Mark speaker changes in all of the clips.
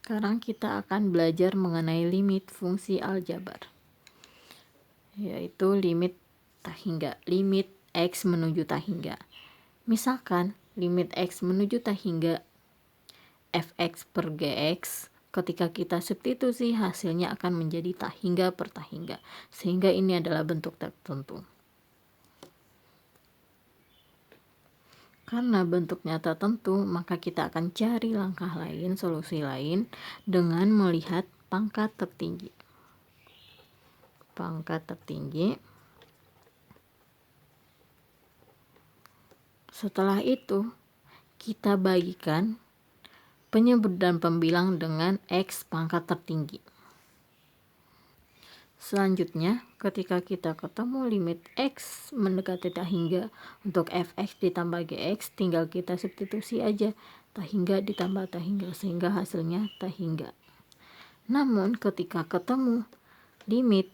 Speaker 1: Sekarang kita akan belajar mengenai limit fungsi aljabar, yaitu limit tak hingga, limit X menuju tak hingga. Misalkan limit X menuju tak hingga fx per gx, ketika kita substitusi hasilnya akan menjadi tak hingga per tak hingga, sehingga ini adalah bentuk tertentu. Karena bentuknya tertentu, maka kita akan cari langkah lain, solusi lain dengan melihat pangkat tertinggi. Pangkat tertinggi. Setelah itu, kita bagikan penyebut dan pembilang dengan X pangkat tertinggi. Selanjutnya, ketika kita ketemu limit X mendekati tak hingga untuk fx ditambah gx, tinggal kita substitusi aja tak hingga ditambah tak hingga, sehingga hasilnya tak hingga. Namun ketika ketemu limit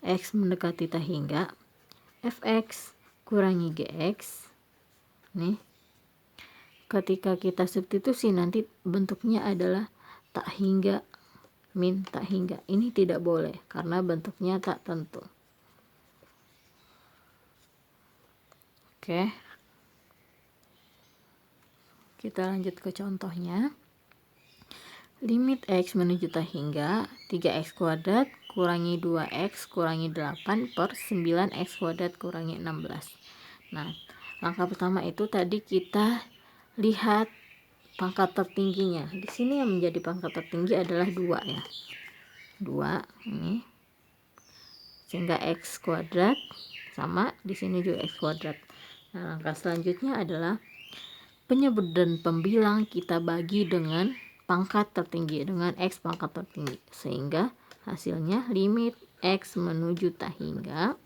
Speaker 1: X mendekati tak hingga, fx kurangi gx, nih, ketika kita substitusi nanti bentuknya adalah tak hingga min tak hingga. Ini tidak boleh karena bentuknya tak tentu. Oke, kita lanjut ke contohnya. Limit X menuju tak hingga 3x kuadrat kurangi 2x kurangi 8 per 9x kuadrat kurangi 16. Nah, langkah pertama itu tadi kita lihat pangkat tertingginya. Di sini yang menjadi pangkat tertinggi adalah 2 ya. 2 ini. Sehingga x kuadrat sama, di sini juga x kuadrat. Nah, langkah selanjutnya adalah penyebut dan pembilang kita bagi dengan pangkat tertinggi, dengan x pangkat tertinggi, sehingga hasilnya limit x menuju tak hingga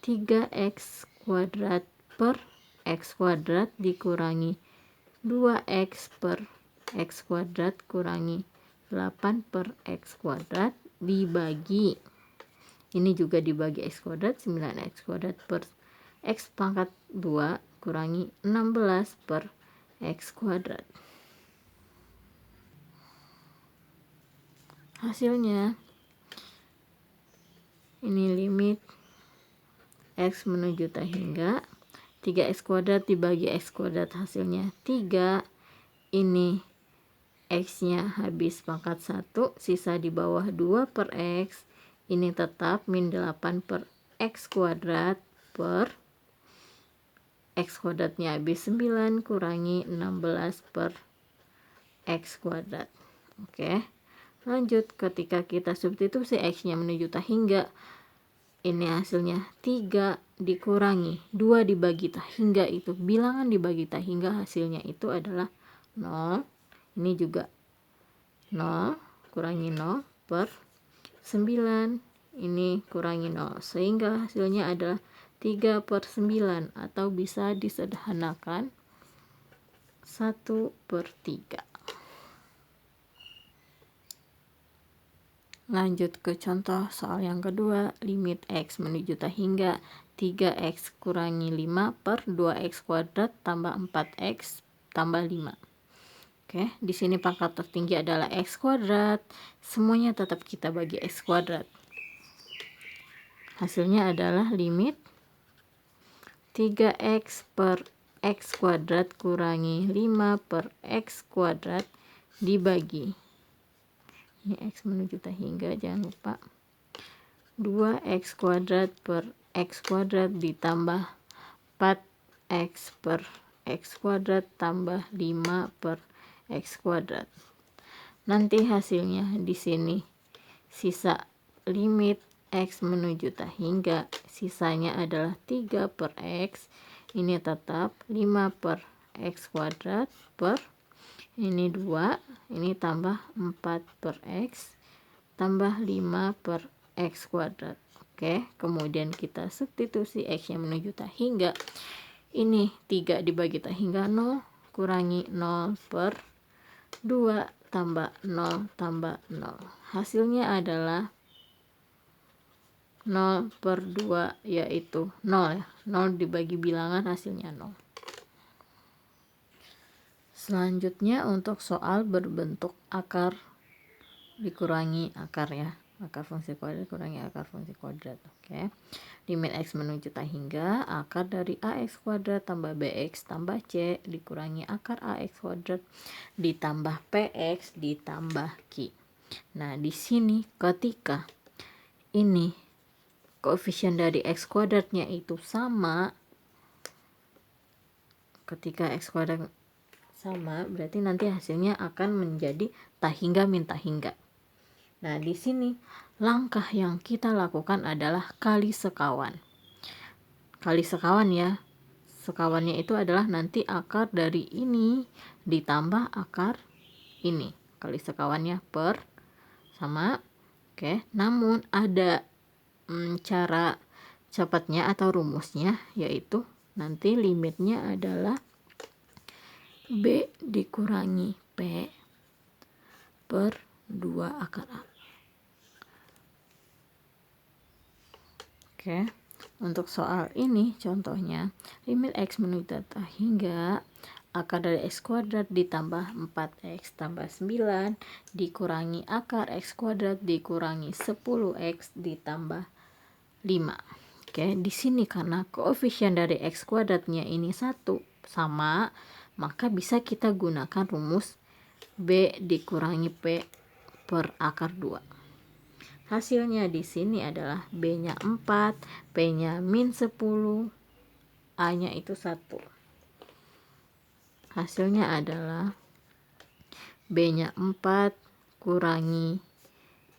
Speaker 1: 3x kuadrat per x kuadrat dikurangi 2x per x kuadrat kurangi 8 per x kuadrat dibagi, ini juga dibagi x kuadrat, 9x kuadrat per x pangkat 2 kurangi 16 per x kuadrat. Hasilnya ini limit x menuju tak hingga 3x kuadrat dibagi x kuadrat, hasilnya 3. Ini x nya habis pangkat 1, sisa di bawah 2 per x, ini tetap min 8 per x kuadrat per x kuadratnya habis 9 kurangi 16 per x kuadrat. Oke, lanjut, ketika kita substitusi x nya menuju tak hingga, ini hasilnya 3 dikurangi 2 dibagi tak hingga, itu bilangan dibagi tak hingga, hasilnya itu adalah 0. Ini juga 0 kurangi 0 per 9, ini kurangi 0, sehingga hasilnya adalah 3 per 9, atau bisa disederhanakan 1 per 3. Lanjut ke contoh soal yang kedua, limit x menuju tak hingga 3x kurangi 5 per 2x kuadrat tambah 4x tambah 5. Oke, di sini pangkat tertinggi adalah x kuadrat, semuanya tetap kita bagi x kuadrat. Hasilnya adalah limit 3x per x kuadrat kurangi 5 per x kuadrat dibagi, ini x menuju tak hingga, jangan lupa, 2x kuadrat per x kuadrat ditambah 4x per x kuadrat tambah 5 per x kuadrat. Nanti hasilnya di sini sisa limit x menuju tak hingga, sisanya adalah 3 per x, ini tetap 5 per x kuadrat per ini 2, ini tambah 4 per x tambah 5 per x kuadrat. Oke, kemudian kita substitusi x yang menuju tak hingga, ini 3 dibagi tak hingga 0 kurangi 0 per 2 tambah 0 tambah 0, hasilnya adalah 0 per 2, yaitu 0 ya, 0 dibagi bilangan hasilnya 0. Selanjutnya untuk soal berbentuk akar dikurangi akar ya. Akar fungsi kuadrat dikurangi akar fungsi kuadrat. Oke. Limit X menuju tak hingga akar dari AX kuadrat tambah BX tambah C dikurangi akar AX kuadrat ditambah PX ditambah Q. Nah, di sini ketika ini koefisien dari X kuadratnya itu sama, ketika X kuadrat sama berarti nanti hasilnya akan menjadi tak hingga min tak hingga. Nah, di sini langkah yang kita lakukan adalah kali sekawan. Kali sekawan ya. Sekawannya itu adalah nanti akar dari ini ditambah akar ini. Kali sekawannya per sama. Oke, namun ada cara cepatnya atau rumusnya, yaitu nanti limitnya adalah B dikurangi P per 2 akar A. Oke, untuk soal ini contohnya limit X menuju tak hingga akar dari X kuadrat ditambah 4X tambah 9 dikurangi akar X kuadrat dikurangi 10X ditambah 5. Oke, di sini karena koefisien dari X kuadratnya ini 1 sama, maka bisa kita gunakan rumus B dikurangi P per akar 2. Hasilnya di sini adalah B-nya 4, P-nya min 10, A-nya itu 1. Hasilnya adalah B-nya 4 kurangi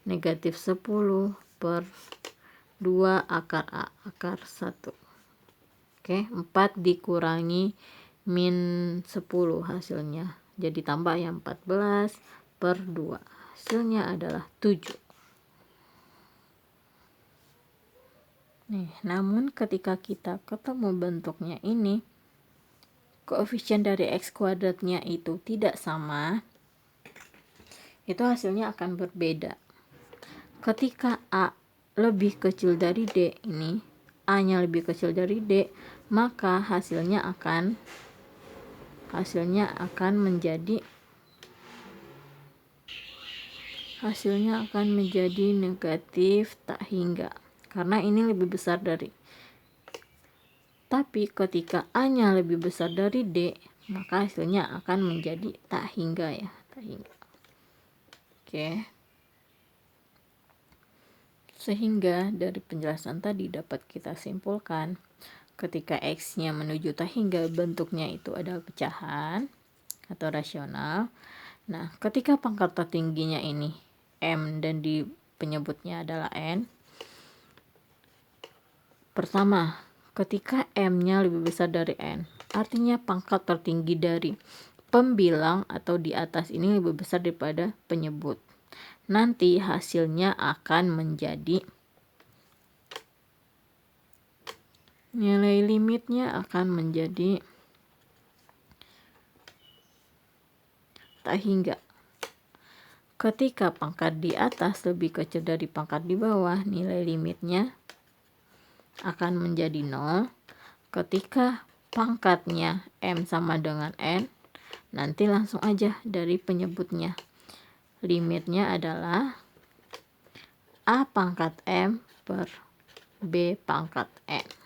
Speaker 1: negatif 10 per 2 akar A, akar 1. Oke, 4 dikurangi min 10 hasilnya. Jadi tambah yang 14 per 2. Hasilnya adalah 7. Nih, namun ketika kita ketemu bentuknya ini, koefisien dari X kuadratnya itu tidak sama, itu hasilnya akan berbeda. Ketika A lebih kecil dari D ini, A-nya lebih kecil dari D, maka hasilnya akan menjadi negatif tak hingga. Karena ini lebih besar dari. Tapi ketika A-nya lebih besar dari D, maka hasilnya akan menjadi tak hingga ya, tak hingga. Oke. Sehingga dari penjelasan tadi dapat kita simpulkan ketika X-nya menuju tak hingga bentuknya itu adalah pecahan atau rasional. Nah, ketika pangkat tertingginya ini M dan di penyebutnya adalah N. Pertama, ketika M-nya lebih besar dari N, artinya pangkat tertinggi dari pembilang atau di atas ini lebih besar daripada penyebut. Nanti hasilnya akan menjadi nilai limitnya akan menjadi tak hingga. Ketika pangkat di atas lebih kecil dari pangkat di bawah, nilai limitnya akan menjadi 0. Ketika pangkatnya M sama dengan N, nanti langsung aja dari penyebutnya. Limitnya adalah A pangkat M per B pangkat N.